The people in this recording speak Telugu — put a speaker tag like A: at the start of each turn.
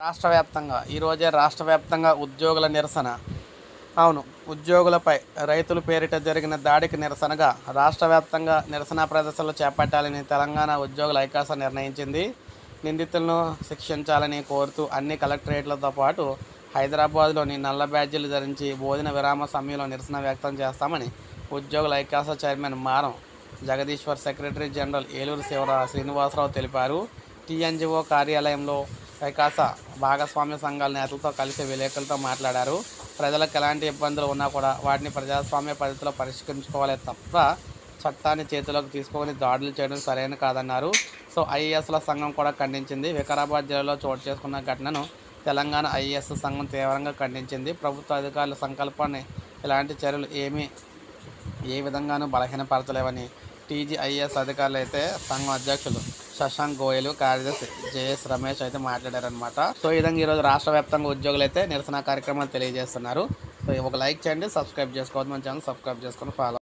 A: రాష్ట్ర వ్యాప్తంగా ఉద్యోగుల నిరసన. అవును, ఉద్యోగులపై రైతుల పేరిట జరిగిన దాడికి నిరసనగా రాష్ట్ర వ్యాప్తంగా నిరసన ప్రదర్శనలు చేపట్టాలని తెలంగాణ ఉద్యోగుల ఐకాస నిర్ణయించింది. నిందితులను శిక్షించాలని కోరుతూ అన్ని కలెక్టరేట్లతో పాటు హైదరాబాద్లోని నల్ల బ్యాడ్జీలు ధరించి భోజన విరామ సమయంలో నిరసన వ్యక్తం చేస్తామని ఉద్యోగుల ఐకాస చైర్మన్ మారం జగదీశ్వర్, సెక్రటరీ జనరల్ ఏలూరు శ్రీనివాసరావు తెలిపారు. టీఎన్జిఓ కార్యాలయంలో ఐకాస భాగస్వామ్య సంఘాల నేతలతో కలిసి విలేకరులతో మాట్లాడారు. ప్రజలకు ఎలాంటి ఇబ్బందులు ఉన్నా కూడా వాటిని ప్రజాస్వామ్య పద్ధతిలో పరిష్కరించుకోవాలి తప్ప చట్టాన్ని చేతిలోకి తీసుకొని దాడులు చేయడం సరైన కాదన్నారు. ఐఏఎస్ల సంఘం కూడా ఖండించింది. వికారాబాద్ జిల్లాలో చోటు చేసుకున్న ఘటనను తెలంగాణ ఐఏఎస్ సంఘం తీవ్రంగా ఖండించింది. ప్రభుత్వ అధికారుల సంకల్పాన్ని ఇలాంటి చర్యలు ఏ విధంగానూ బలహీనపరచలేవని టీజీఐఎస్ అధికారులు అయితే సంఘం అధ్యక్షులు శశాంక్ గోయలు, కార్యదర్శి జేఎస్ రమేష్ అయితే మాట్లాడారనమాట. ఈ విధంగా ఈరోజు రాష్ట్ర వ్యాప్తంగా ఉద్యోగులు అయితే నిరసన కార్యక్రమాలు తెలియజేస్తున్నారు. ఒక లైక్ చేయండి, సబ్స్క్రైబ్ చేసుకోవద్దు, మన ఛానల్ సబ్స్క్రైబ్ చేసుకొని ఫాలో